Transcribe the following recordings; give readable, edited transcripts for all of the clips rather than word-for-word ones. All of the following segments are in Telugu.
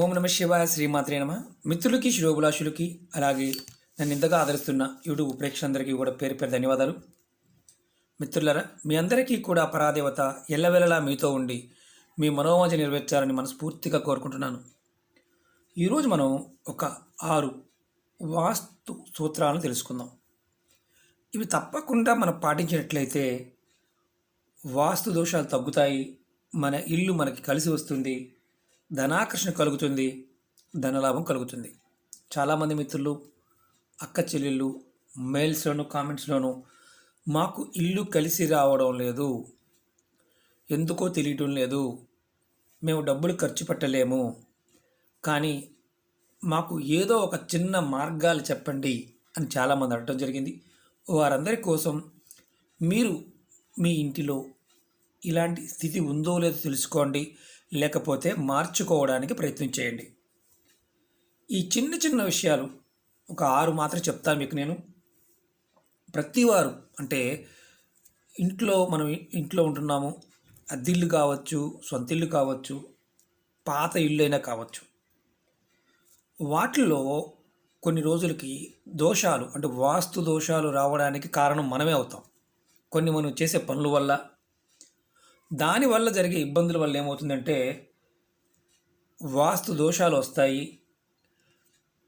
ఓం నమ శివాయ శ్రీమాత్రే నమ. మిత్రులకి శిరోభిలాషులకి అలాగే నన్ను ఇంతగా ఆదరిస్తున్న యూట్యూబ్ ప్రేక్షకులందరికీ కూడా పేరు పేరు ధన్యవాదాలు. మిత్రులరా, మీ అందరికీ కూడా పరాదేవత ఎల్లవెల్లలా మీతో ఉండి మీ మనోవాంఛ నెరవేర్చాలని మనస్ఫూర్తిగా కోరుకుంటున్నాను. ఈరోజు మనం ఒక 6 వాస్తు సూత్రాలను తెలుసుకుందాం. ఇవి తప్పకుండా మనం పాటించినట్లయితే వాస్తు దోషాలు తగ్గుతాయి, మన ఇల్లు మనకి కలిసి వస్తుంది, ధనాకర్షణ కలుగుతుంది, ధనలాభం కలుగుతుంది. చాలామంది మిత్రులు, అక్క చెల్లెళ్ళు మెయిల్స్లోను కామెంట్స్లోను మాకు ఇల్లు కలిసి రావడం లేదు, ఎందుకో తెలియటం లేదు, మేము డబ్బులు ఖర్చు పెట్టలేము, కానీ మాకు ఏదో ఒక చిన్న మార్గాలు చెప్పండి అని చాలామంది అడగడం జరిగింది. వారందరి కోసం మీరు మీ ఇంటిలో ఇలాంటి స్థితి ఉందో లేదో తెలుసుకోండి, లేకపోతే మార్చుకోవడానికి ప్రయత్నం చేయండి. ఈ చిన్న చిన్న విషయాలు ఒక 6 మాత్రం చెప్తాను మీకు నేను. ప్రతివారు అంటే మనం ఇంట్లో ఉంటున్నాము, అద్దిల్లు కావచ్చు, సొంత ఇల్లు కావచ్చు, పాత ఇల్లు అయినా కావచ్చు, వాటిల్లో కొన్ని రోజులకి దోషాలు అంటే వాస్తు దోషాలు రావడానికి కారణం మనమే అవుతాం. కొన్ని మనం చేసే పనుల వల్ల, దానివల్ల జరిగే ఇబ్బందుల వల్ల ఏమవుతుందంటే వాస్తు దోషాలు వస్తాయి,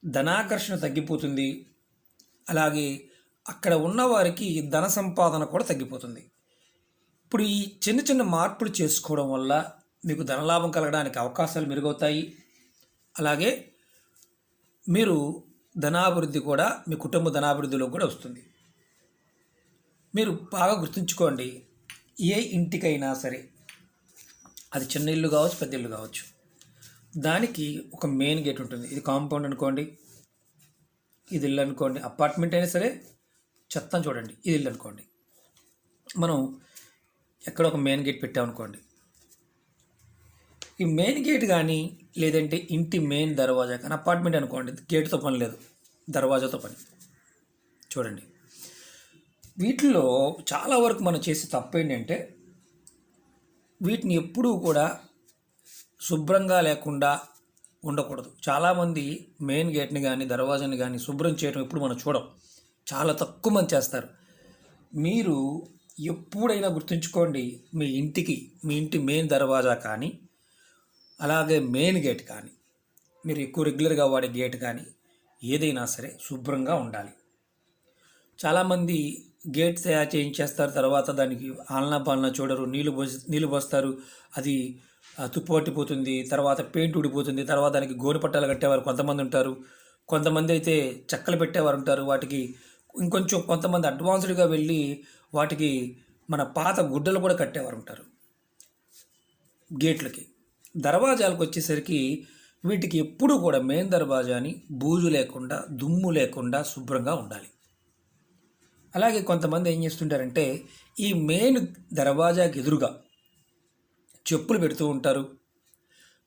ధనాకర్షణ తగ్గిపోతుంది, అలాగే అక్కడ ఉన్నవారికి ధన సంపాదన కూడా తగ్గిపోతుంది. ఇప్పుడు ఈ చిన్న చిన్న మార్పులు చేసుకోవడం వల్ల మీకు ధనలాభం కలగడానికి అవకాశాలు మెరుగవుతాయి. అలాగే మీరు ధనాభివృద్ధి కూడా, మీ కుటుంబ ధనాభివృద్ధిలో కూడా వస్తుంది. మీరు బాగా గుర్తుంచుకోండి, ఏ ఇంటికైనా సరే, అది చిన్న ఇల్లు కావచ్చు, పెద్ద ఇల్లు కావచ్చు, దానికి ఒక మెయిన్ గేట్ ఉంటుంది. ఇది కాంపౌండ్ అనుకోండి, ఇది ఇల్లు అనుకోండి, అపార్ట్మెంట్ అయినా సరే, చెత్తను చూడండి, ఇది ఇల్లు అనుకోండి, మనం ఎక్కడ ఒక మెయిన్ గేట్ పెట్టామనుకోండి, ఈ మెయిన్ గేట్ కానీ లేదంటే ఇంటి మెయిన్ దర్వాజా కానీ, అపార్ట్మెంట్ అనుకోండి, గేటుతో పని లేదు, దర్వాజాతో పని. చూడండి, వీటిల్లో చాలా వరకు మనం చేసే తప్పు ఏంటంటే వీటిని ఎప్పుడూ కూడా శుభ్రంగా లేకుండా ఉండకూడదు. చాలామంది మెయిన్ గేట్ని కానీ దర్వాజాని కానీ శుభ్రం చేయడం ఎప్పుడు మనం చూడం, చాలా తక్కువ మంది చేస్తారు. మీరు ఎప్పుడైనా గుర్తుంచుకోండి, మీ ఇంటి మెయిన్ దర్వాజా కానీ అలాగే మెయిన్ గేట్ కానీ, మీరు ఎక్కువ రెగ్యులర్గా వాడే గేట్ కానీ ఏదైనా సరే శుభ్రంగా ఉండాలి. చాలామంది గేట్ తయారు చేయించేస్తారు, తర్వాత దానికి ఆలనా పాలనా చూడరు, నీళ్ళు పోస్తారు, అది తుప్పు పట్టిపోతుంది, తర్వాత పెయింట్ ఊడిపోతుంది, తర్వాత దానికి గోనె పట్టాలు కట్టేవారు కొంతమంది ఉంటారు, కొంతమంది అయితే చెక్కలు పెట్టేవారు ఉంటారు. వాటికి ఇంకొంచెం కొంతమంది అడ్వాన్స్డ్గా వెళ్ళి వాటికి మన పాత గుడ్డలు కూడా కట్టేవారు ఉంటారు. గేట్లకి దర్వాజాలకు వచ్చేసరికి వీటికి ఎప్పుడూ కూడా మెయిన్ దర్వాజాని బూజు లేకుండా, దుమ్ము లేకుండా శుభ్రంగా ఉండాలి. అలాగే కొంతమంది ఏం చేస్తుంటారంటే ఈ మెయిన్ దర్వాజాకి ఎదురుగా చెప్పులు పెడుతూ ఉంటారు.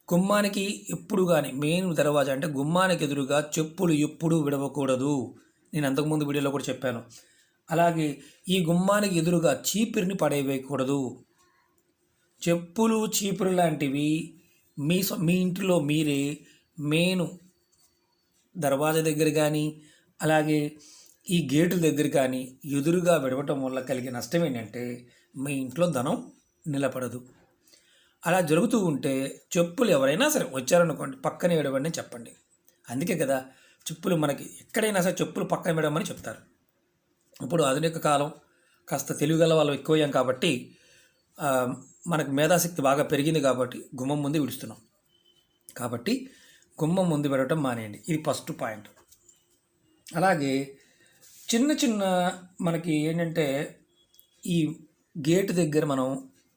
గుమ్మానికి ఎప్పుడు కానీ మెయిన్ దర్వాజా అంటే గుమ్మానికి ఎదురుగా చెప్పులు ఎప్పుడూ విడవకూడదు. నేను అంతకుముందు వీడియోలో కూడా చెప్పాను. అలాగే ఈ గుమ్మానికి ఎదురుగా చీపిరిని పడేయకూడదు. చెప్పులు, చీపురు లాంటివి మీ ఇంటిలో మీరే మెయిన్ దర్వాజా దగ్గర కానీ అలాగే ఈ గేటుల దగ్గర కానీ ఎదురుగా విడవటం వల్ల కలిగే నష్టం ఏంటంటే మీ ఇంట్లో ధనం నిలబడదు. అలా జరుగుతూ ఉంటే చెప్పులు ఎవరైనా సరే వచ్చారనుకోండి పక్కనే విడవండి అని చెప్పండి. అందుకే కదా చెప్పులు మనకి ఎక్కడైనా సరే చెప్పులు పక్కన విడవమని చెప్తారు. ఇప్పుడు ఆధునిక కాలం, కాస్త తెలివిగల వాళ్ళు ఎక్కువయ్యాం కాబట్టి మనకు మేధాశక్తి బాగా పెరిగింది కాబట్టి గుమ్మం ముందు విడుస్తున్నాం. కాబట్టి గుమ్మం ముందు విడవటం మానేయండి. ఇది ఫస్ట్ పాయింట్. అలాగే చిన్న చిన్న మనకి ఏంటంటే ఈ గేటు దగ్గర మనం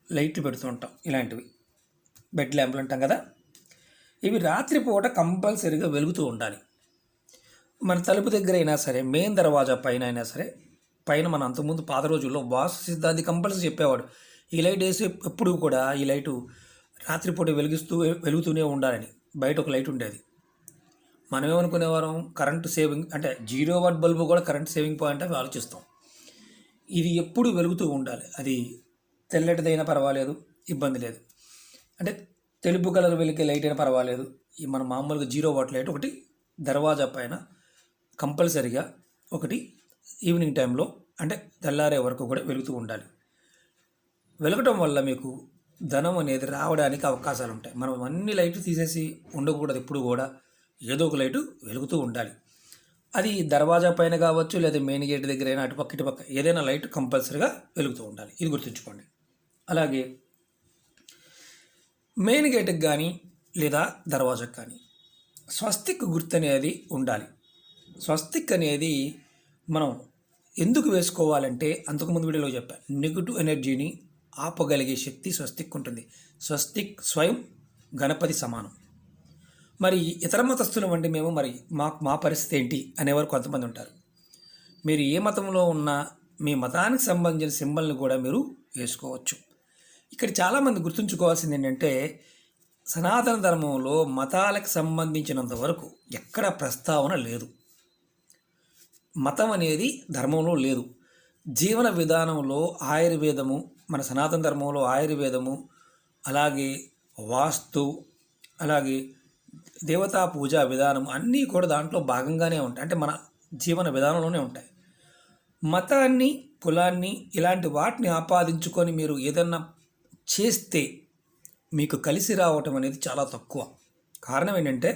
లైట్లు పెడుతూ ఉంటాం, ఇలాంటివి బెడ్ ల్యాంపులు అంటాం కదా, ఇవి రాత్రిపూట కంపల్సరీగా వెలుగుతూ ఉండాలి. మన తలుపు దగ్గర అయినా సరే, మెయిన్ దర్వాజా పైన అయినా సరే, పైన మన అంతకుముందు పాత రోజుల్లో వాస్తు సిద్ధాంతి కంపల్సరీ చెప్పేవాడు, ఈ లైట్ వేసి ఎప్పుడు కూడా ఈ లైటు రాత్రిపూట వెలుగుతూనే ఉండాలని. బయట ఒక లైట్ ఉండేది. మనం ఏమనుకునేవారం, కరెంటు సేవింగ్ అంటే 0 వాట్ బల్బు కూడా కరెంట్ సేవింగ్ పాయింట్ అని ఆలోచిస్తాం. ఇది ఎప్పుడు వెలుగుతూ ఉండాలి. అది తెల్లటిదైనా పర్వాలేదు, ఇబ్బంది లేదు. అంటే తెలుపు కలర్ వెలిగే లైట్ అయినా పర్వాలేదు. ఈ మన మామూలుగా 0 వాట్ లైట్ ఒకటి దర్వాజా పైన కంపల్సరిగా ఒకటి ఈవినింగ్ టైంలో అంటే తెల్లారే వరకు కూడా వెలుగుతూ ఉండాలి. వెలగటం వల్ల మీకు ధనం అనేది రావడానికి అవకాశాలు ఉంటాయి. మనం అన్ని లైట్లు తీసేసి ఉండకూడదు. ఎప్పుడు కూడా ఏదో ఒక లైటు వెలుగుతూ ఉండాలి. అది దర్వాజా పైన కావచ్చు, లేదా మెయిన్ గేట్ దగ్గర అయినా అటుపక్క ఇటుపక్క ఏదైనా లైట్ కంపల్సరీగా వెలుగుతూ ఉండాలి. ఇది గుర్తుంచుకోండి. అలాగే మెయిన్ గేట్కి కానీ లేదా దర్వాజాకు కానీ స్వస్తిక్ గుర్తు అనేది ఉండాలి. స్వస్తిక్ అనేది మనం ఎందుకు వేసుకోవాలంటే అంతకుముందు వీడియోలో చెప్పాను, నెగిటివ్ ఎనర్జీని ఆపగలిగే శక్తి స్వస్తిక్ ఉంటుంది. స్వస్తిక్ స్వయం గణపతి సమానం. మరి ఇతర మతస్థులు వంటి మేము మరి మా పరిస్థితి ఏంటి అనేవారు కొంతమంది ఉంటారు. మీరు ఏ మతంలో ఉన్నా మీ మతానికి సంబంధించిన సింబల్ని కూడా మీరు వేసుకోవచ్చు. ఇక్కడ చాలామంది గుర్తుంచుకోవాల్సింది ఏంటంటే, సనాతన ధర్మంలో మతాలకు సంబంధించినంత వరకు ఎక్కడ ప్రస్తావన లేదు. మతం అనేది ధర్మంలో లేదు. జీవన విధానంలో ఆయుర్వేదము, మన సనాతన ధర్మంలో ఆయుర్వేదము, అలాగే వాస్తు, అలాగే దేవతా పూజా విధానం అన్నీ కూడా దాంట్లో భాగంగానే ఉంటాయి. అంటే మన జీవన విధానంలోనే ఉంటాయి. మతాన్ని, కులాన్ని ఇలాంటి వాటిని ఆపాదించుకొని మీరు ఏదన్నా చేస్తే మీకు కలిసి రావటం అనేది చాలా తక్కువ. కారణం ఏంటంటే,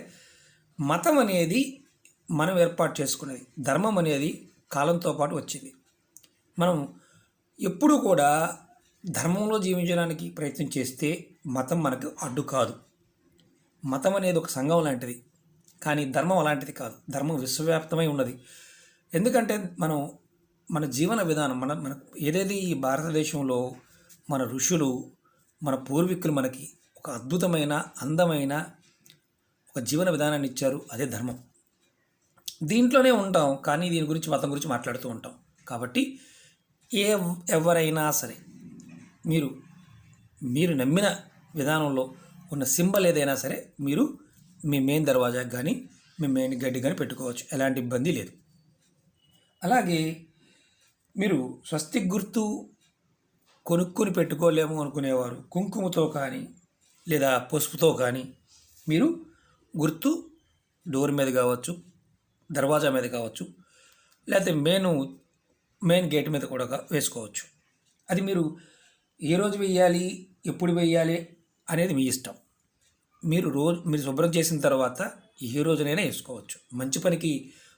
మతం అనేది మనం ఏర్పాటు చేసుకునేది, ధర్మం అనేది కాలంతో పాటు వచ్చింది. మనం ఎప్పుడూ కూడా ధర్మంలో జీవించడానికి ప్రయత్నం చేస్తే మతం మనకు అడ్డు కాదు. మతం అనేది ఒక సంఘం లాంటిది, కానీ ధర్మం అలాంటిది కాదు. ధర్మం విశ్వవ్యాప్తమై ఉన్నది. ఎందుకంటే మన జీవన విధానం మన ఏదైతే ఈ భారతదేశంలో మన ఋషులు, మన పూర్వీకులు మనకి ఒక అద్భుతమైన, అందమైన ఒక జీవన విధానాన్ని ఇచ్చారు. అదే ధర్మం. దీంట్లోనే ఉంటాం, కానీ దీని గురించి, మతం గురించి మాట్లాడుతూ ఉంటాం. కాబట్టి ఎవరైనా సరే మీరు నమ్మిన విధానంలో ఉన్న సింబల్ ఏదైనా సరే మీరు మీ మెయిన్ దర్వాజాకి కానీ మీ మెయిన్ గడ్డి కానీ పెట్టుకోవచ్చు. ఎలాంటి ఇబ్బంది లేదు. అలాగే మీరు స్వస్తిక్ గుర్తు కొనుక్కొని పెట్టుకోలేము అనుకునేవారు కుంకుమతో కానీ లేదా పసుపుతో కానీ మీరు గుర్తు డోర్ మీద కావచ్చు, దర్వాజా మీద కావచ్చు, లేకపోతే మెయిన్ గేట్ మీద కూడా వేసుకోవచ్చు. అది మీరు ఏ రోజు వేయాలి, ఎప్పుడు వేయాలి అనేది మీ ఇష్టం. మీరు శుభ్రం చేసిన తర్వాత ఏ రోజునైనా వేసుకోవచ్చు. మంచి పనికి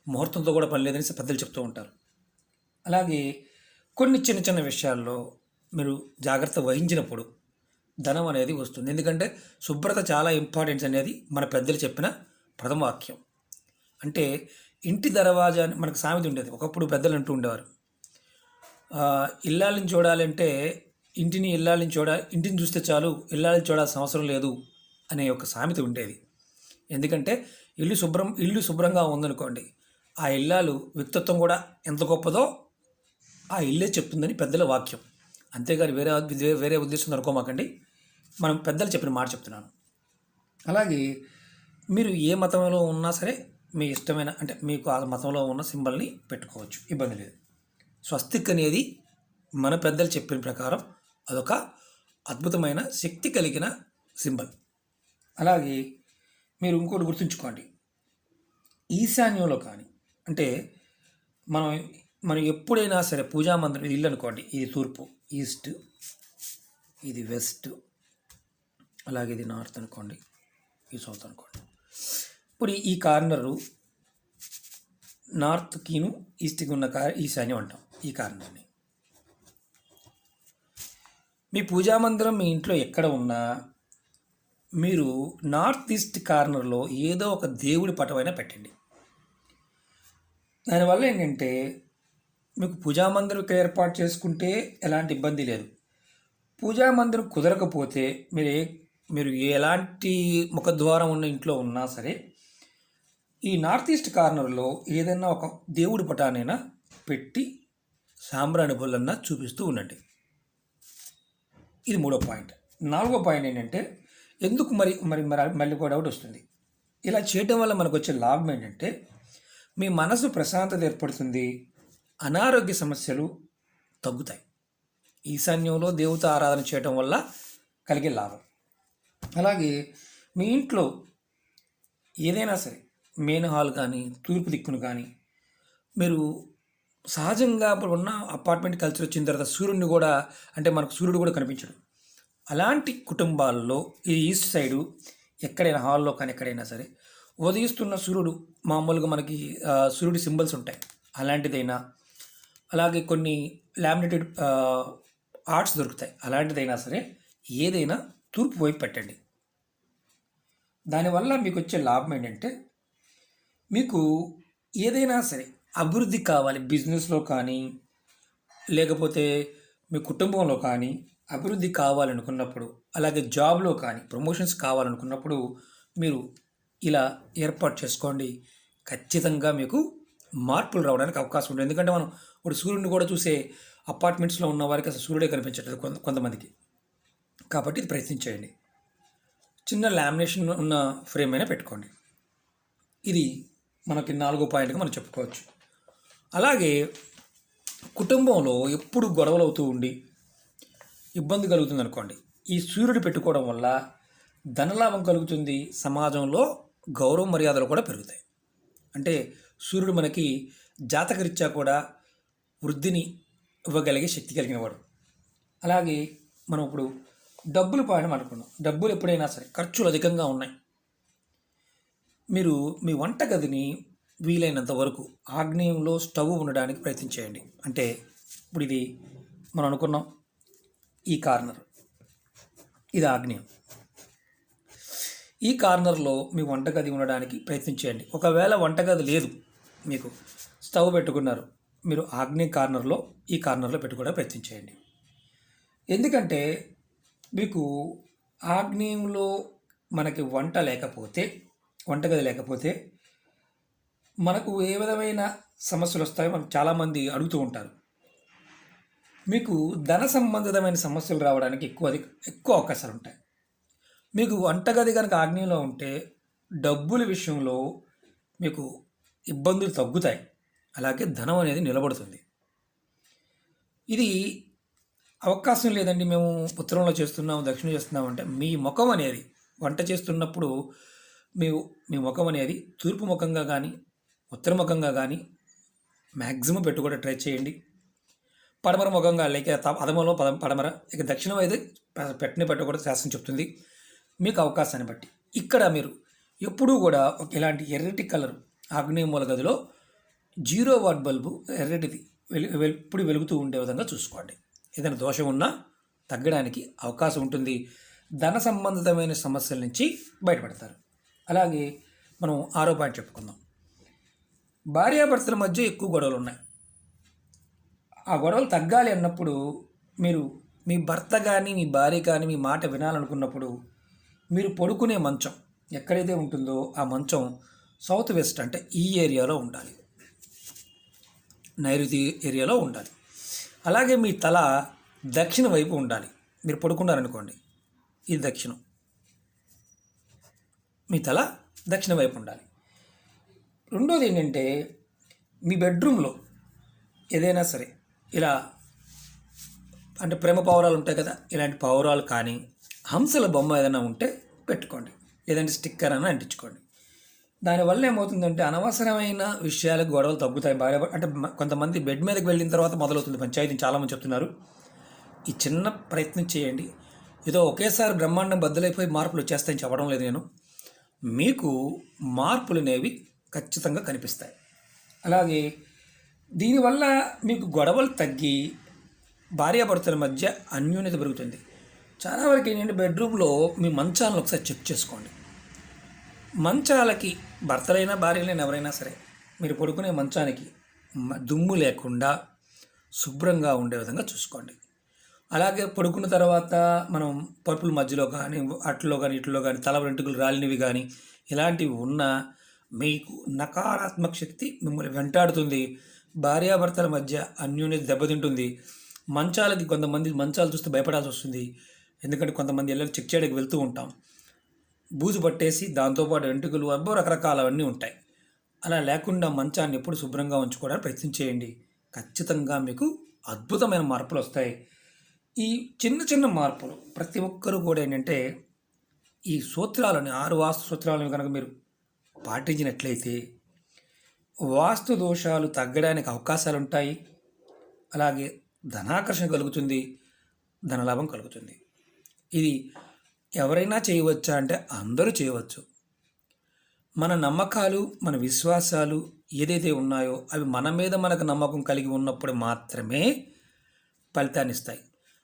ముహూర్తంతో కూడా పని లేదని పెద్దలు చెప్తూ ఉంటారు. అలాగే కొన్ని చిన్న చిన్న విషయాల్లో మీరు జాగ్రత్త వహించినప్పుడు ధనం అనేది వస్తుంది. ఎందుకంటే శుభ్రత చాలా ఇంపార్టెన్స్ అనేది మన పెద్దలు చెప్పిన ప్రథమ వాక్యం. అంటే ఇంటి దర్వాజా మనకు సామెత ఉండేది. ఒకప్పుడు పెద్దలు అంటూ ఉండేవారు, ఇల్లాలని చూడాలంటే ఇంటిని చూస్తే చాలు, ఇల్లాలని చూడాల్సిన అవసరం లేదు అనే ఒక సామెత ఉండేది. ఎందుకంటే ఇల్లు శుభ్రంగా ఉందనుకోండి, ఆ ఇల్లాలు వ్యక్తిత్వం కూడా ఎంత గొప్పదో ఆ ఇల్లే చెప్తుందని పెద్దల వాక్యం. అంతేగాని వేరే ఉద్దేశం అనుకోమాకండి. మనం పెద్దలు చెప్పిన మాట చెప్తున్నాను. అలాగే మీరు ఏ మతంలో ఉన్నా సరే మీ ఇష్టమైన, అంటే మీకు ఆ మతంలో ఉన్న సింబల్ని పెట్టుకోవచ్చు, ఇబ్బంది లేదు. స్వస్తిక్ అనేది మన పెద్దలు చెప్పిన ప్రకారం అదొక అద్భుతమైన శక్తి కలిగిన సింబల్. అలాగే మీరు ఇంకోటి గుర్తుంచుకోండి, ఈశాన్యంలో కానీ, అంటే మనం ఎప్పుడైనా సరే పూజా మందిరం, ఇది ఇల్లు అనుకోండి, ఇది తూర్పు, ఈస్ట్, ఇది వెస్ట్, అలాగే ఇది నార్త్ అనుకోండి, ఇది సౌత్ అనుకోండి. ఇప్పుడు ఈ కార్నరు నార్త్కిను ఈస్ట్కి ఉన్న ఈశాన్యం అంటాం. ఈ కార్నర్ని మీ పూజా మందిరం మీ ఇంట్లో ఎక్కడ ఉన్నా మీరు నార్త్ ఈస్ట్ కార్నర్లో ఏదో ఒక దేవుడి పటమైనా పెట్టండి. దానివల్ల ఏంటంటే మీకు పూజా మందిరం ఇక్కడ ఏర్పాటు చేసుకుంటే ఎలాంటి ఇబ్బంది లేదు. పూజా మందిరం కుదరకపోతే మీరు ఎలాంటి ముఖద్వారం ఉన్న ఇంట్లో ఉన్నా సరే ఈ నార్త్ ఈస్ట్ కార్నర్లో ఏదైనా ఒక దేవుడి పటానైనా పెట్టి సాంబ్రాణి బొల్లన్నా చూపిస్తూ ఉండండి. ఇది 3వ పాయింట్. 4వ పాయింట్ ఏంటంటే, ఎందుకు మళ్ళీ కూడా డౌట్ వస్తుంది, ఇలా చేయడం వల్ల మనకు వచ్చే లాభం ఏంటంటే మీ మనసు ప్రశాంతత ఏర్పడుతుంది, అనారోగ్య సమస్యలు తగ్గుతాయి. ఈశాన్యంలో దేవత ఆరాధన చేయడం వల్ల కలిగే లాభం. అలాగే మీ ఇంట్లో ఏదైనా సరే మెయిన్ హాల్ కానీ తూర్పు దిక్కును కానీ మీరు సహజంగా ఇప్పుడు ఉన్న అపార్ట్మెంట్ కల్చర్ వచ్చిన తర్వాత సూర్యుడిని కూడా అంటే మనకు సూర్యుడు కూడా కనిపించడు. అలాంటి కుటుంబాల్లో ఈ ఈస్ట్ సైడు ఎక్కడైనా హాల్లో కానీ ఎక్కడైనా సరే ఉదయిస్తున్న సూర్యుడు మామూలుగా మనకి సూర్యుడి సింబల్స్ ఉంటాయి. అలాంటిదైనా అలాగే కొన్ని లామినేటెడ్ ఆర్ట్స్ దొరుకుతాయి. అలాంటిదైనా సరే ఏదైనా తూర్పు వైపు పెట్టండి. దానివల్ల మీకు వచ్చే లాభం ఏంటంటే మీకు ఏదైనా సరే అభివృద్ధి కావాలి బిజినెస్లో కానీ లేకపోతే మీ కుటుంబంలో కానీ అభివృద్ధి కావాలనుకున్నప్పుడు అలాగే జాబ్లో కానీ ప్రమోషన్స్ కావాలనుకున్నప్పుడు మీరు ఇలా ఏర్పాటు చేసుకోండి. ఖచ్చితంగా మీకు మార్పులు రావడానికి అవకాశం ఉంటుంది. ఎందుకంటే మనం ఇప్పుడు సూర్యుడిని కూడా చూసే అపార్ట్మెంట్స్లో ఉన్న వారికి అసలు సూర్యుడే కనిపించట్లేదు కొంతమందికి. కాబట్టి ఇది ప్రయత్నించేయండి. చిన్న లామినేషన్ ఉన్న ఫ్రేమ్ అయినా పెట్టుకోండి. ఇది మనకి 4వ పాయింట్గా మనం చెప్పుకోవచ్చు. అలాగే కుటుంబంలో ఎప్పుడు గొడవలు అవుతూ ఉండి ఇబ్బంది కలుగుతుంది అనుకోండి, ఈ సూర్యుడు పెట్టుకోవడం వల్ల ధనలాభం కలుగుతుంది. సమాజంలో గౌరవ మర్యాదలు కూడా పెరుగుతాయి. అంటే సూర్యుడు మనకి జాతకరీత్యా కూడా వృద్ధిని ఇవ్వగలిగే శక్తి కలిగినవాడు. అలాగే మనం ఇప్పుడు డబ్బులు పాయడం అనుకున్నాం. డబ్బులు ఎప్పుడైనా సరే ఖర్చులు అధికంగా ఉన్నాయి, మీరు మీ వంటగదిని వీలైనంత వరకు ఆగ్నేయంలో స్టవ్ ఉండడానికి ప్రయత్నించేయండి. అంటే ఇప్పుడు ఇది మనం అనుకున్నాం, ఈ కార్నర్ ఇది ఆగ్నేయం. ఈ కార్నర్లో మీ వంటగది ఉండడానికి ప్రయత్నించేయండి. ఒకవేళ వంటగది లేదు, మీకు స్టవ్ పెట్టుకున్నారు, మీరు ఆగ్నేయ కార్నర్లో ఈ కార్నర్లో పెట్టుకోవడానికి ప్రయత్నించేయండి. ఎందుకంటే మీకు ఆగ్నేయంలో మనకి వంటగది లేకపోతే మనకు ఏ విధమైన సమస్యలు వస్తాయో మనకు చాలామంది అడుగుతూ ఉంటారు. మీకు ధన సంబంధితమైన సమస్యలు రావడానికి ఎక్కువ అవకాశాలు ఉంటాయి. మీకు వంటగది కనుక ఆగ్నేయంలో ఉంటే డబ్బుల విషయంలో మీకు ఇబ్బందులు తగ్గుతాయి. అలాగే ధనం అనేది నిలబడుతుంది. ఇది అవకాశం లేదండి, మేము ఉత్తరంలో చేస్తున్నాము, దక్షిణ చేస్తున్నాము అంటే మీ ముఖం అనేది వంట చేస్తున్నప్పుడు మీ మీ ముఖం అనేది తూర్పు ముఖంగా కానీ ఉత్తర ముఖంగా కానీ మ్యాక్సిమం పెట్టుకోవడం ట్రై చేయండి. పడమర ముఖంగా లేక అధమంలో పడమర, ఇక దక్షిణం అయితే పెట్టకూడదు శాస్త్రం చెప్తుంది. మీకు అవకాశాన్ని బట్టి ఇక్కడ మీరు ఎప్పుడూ కూడా ఇలాంటి ఎర్రటి కలర్ ఆగ్నేయ మూల గదిలో 0 వాట్ బల్బు ఎర్రటిది ఎప్పుడు వెలుగుతూ ఉండే విధంగా చూసుకోండి. ఏదైనా దోషం ఉన్నా తగ్గడానికి అవకాశం ఉంటుంది. ధన సంబంధితమైన సమస్యల నుంచి బయటపడతారు. అలాగే మనం 6వ పాయింట్ చెప్పుకుందాం. భార్యాభర్తల మధ్య ఎక్కువ గొడవలు ఉన్నాయి. ఆ గొడవలు తగ్గాలి అన్నప్పుడు మీరు మీ భర్త కానీ మీ భార్య కానీ మీ మాట వినాలనుకున్నప్పుడు మీరు పడుకునే మంచం ఎక్కడైతే ఉంటుందో ఆ మంచం సౌత్ వెస్ట్ అంటే ఈ ఏరియాలో ఉండాలి, నైరుతి ఏరియాలో ఉండాలి. అలాగే మీ తల దక్షిణ వైపు ఉండాలి. మీరు పడుకున్నారనుకోండి, ఇది దక్షిణం, మీ తల దక్షిణ వైపు ఉండాలి. రెండోది ఏంటంటే మీ బెడ్రూమ్లో ఏదైనా సరే ఇలా అంటే ప్రేమ పావురాలు ఉంటాయి కదా, ఇలాంటి పావురాలు కానీ హంసల బొమ్మ ఏదైనా ఉంటే పెట్టుకోండి, లేదంటే స్టిక్కర్ అని అంటించుకోండి. దానివల్ల ఏమవుతుందంటే అనవసరమైన విషయాలకు గొడవలు తగ్గుతాయి. అంటే కొంతమంది బెడ్ మీదకి వెళ్ళిన తర్వాత మొదలవుతుంది పంచాయతీని చాలామంది చెప్తున్నారు. ఈ చిన్న ప్రయత్నం చేయండి. ఏదో ఒకేసారి బ్రహ్మాండం బద్దలైపోయి మార్పులు వచ్చేస్తాయని చెప్పడం లేదు నేను. మీకు మార్పులు అనేవి ఖచ్చితంగా కనిపిస్తాయి. అలాగే దీనివల్ల మీకు గొడవలు తగ్గి భార్యాభర్తల మధ్య అన్యోన్యత పెరుగుతుంది. చాలా వరకు ఏంటంటే బెడ్రూమ్లో మీ మంచాలను ఒకసారి చెక్ చేసుకోండి. మంచాలకి భర్తలైనా భార్యలైనా ఎవరైనా సరే మీరు పడుకునే మంచానికి దుమ్ము లేకుండా శుభ్రంగా ఉండే విధంగా చూసుకోండి. అలాగే పడుకున్న తర్వాత మనం పరుపుల మధ్యలో కానీ అట్లో కానీ ఇట్లో కానీ తల వెంట్రుకలు రాలినవి కానీ ఇలాంటివి ఉన్నా మీకు నకారాత్మక శక్తి మిమ్మల్ని వెంటాడుతుంది. భార్యాభర్తల మధ్య అన్యోన్యత దెబ్బతింటుంది. మంచాలకి కొంతమంది మంచాలు చూస్తే భయపడాల్సి వస్తుంది. ఎందుకంటే కొంతమంది ఇళ్ళకి చెక్ చేయడానికి వెళ్తూ ఉంటాం, బూజు పట్టేసి దాంతోపాటు వెంట్రుకలు రకరకాలవన్నీ ఉంటాయి. అలా లేకుండా మంచాన్ని ఎప్పుడు శుభ్రంగా ఉంచుకోవడానికి ప్రయత్నం చేయండి. ఖచ్చితంగా మీకు అద్భుతమైన మార్పులు వస్తాయి. ఈ చిన్న చిన్న మార్పులు ప్రతి ఒక్కరూ కూడా ఏంటంటే ఈ సూత్రాలని 6 వాస్తు సూత్రాలను కనుక మీరు పాటించినట్లయితే వాస్తు దోషాలు తగ్గడానికి అవకాశాలు ఉంటాయి. అలాగే ధనాకర్షణ కలుగుతుంది, ధనలాభం కలుగుతుంది. ఇది ఎవరైనా చేయవచ్చా అంటే అందరూ చేయవచ్చు. మన నమ్మకాలు, మన విశ్వాసాలు ఏదైతే ఉన్నాయో అవి మన మీద మనకు నమ్మకం కలిగి ఉన్నప్పుడు మాత్రమే ఫలితాన్ని ఇస్తాయి.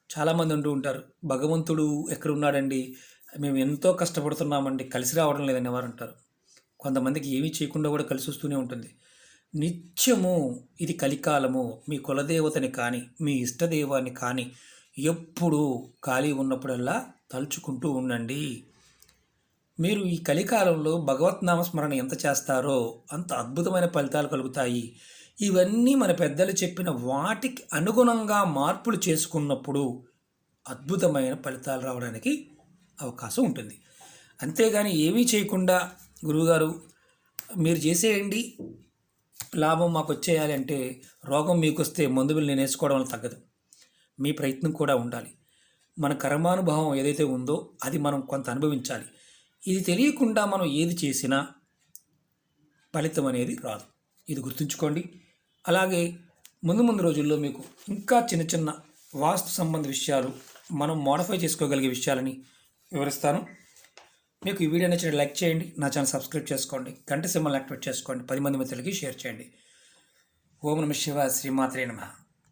చాలామంది అంటూ ఉంటారు, భగవంతుడు ఎక్కడున్నాడండి, మేము ఎంతో కష్టపడుతున్నామండి, కలిసి రావడం లేదని ఎవరు అంటారు. కొంతమందికి ఏమీ చేయకుండా కూడా కలిసి వస్తూనే ఉంటుంది. నిత్యము ఇది కలికాలము. మీ కులదేవతని కానీ మీ ఇష్టదైవాన్ని కానీ ఎప్పుడూ ఖాళీ ఉన్నప్పుడల్లా తలుచుకుంటూ ఉండండి. మీరు ఈ కలికాలంలో భగవత్ నామస్మరణ ఎంత చేస్తారో అంత అద్భుతమైన ఫలితాలు కలుగుతాయి. ఇవన్నీ మన పెద్దలు చెప్పిన వాటికి అనుగుణంగా మార్పులు చేసుకున్నప్పుడు అద్భుతమైన ఫలితాలు రావడానికి అవకాశం ఉంటుంది. అంతేగాని ఏమీ చేయకుండా గురువుగారు మీరు చేసేయండి, లాభం మాకు వచ్చేయాలి అంటే రోగం మీకు వస్తే మందులు నేను వేసుకోవడం వల్ల తగ్గదు. మీ ప్రయత్నం కూడా ఉండాలి. మన కర్మానుభవం ఏదైతే ఉందో అది మనం కొంత అనుభవించాలి. ఇది తెలియకుండా మనం ఏది చేసినా ఫలితం అనేది రాదు. ఇది గుర్తుంచుకోండి. అలాగే ముందు రోజుల్లో మీకు ఇంకా చిన్న చిన్న వాస్తు సంబంధ విషయాలు మనం మోడిఫై చేసుకోగలిగే విషయాలని వివరిస్తాను. మీకు ఈ వీడియో నచ్చినట్టు లైక్ చేయండి, నా ఛానల్ సబ్స్క్రైబ్ చేసుకోండి, గంట సింబల్ యాక్టివేట్ చేసుకోండి, 10 మంది మిత్రులకి షేర్ చేయండి. ఓం నమః శివాయ, శ్రీమాత్రే నమః.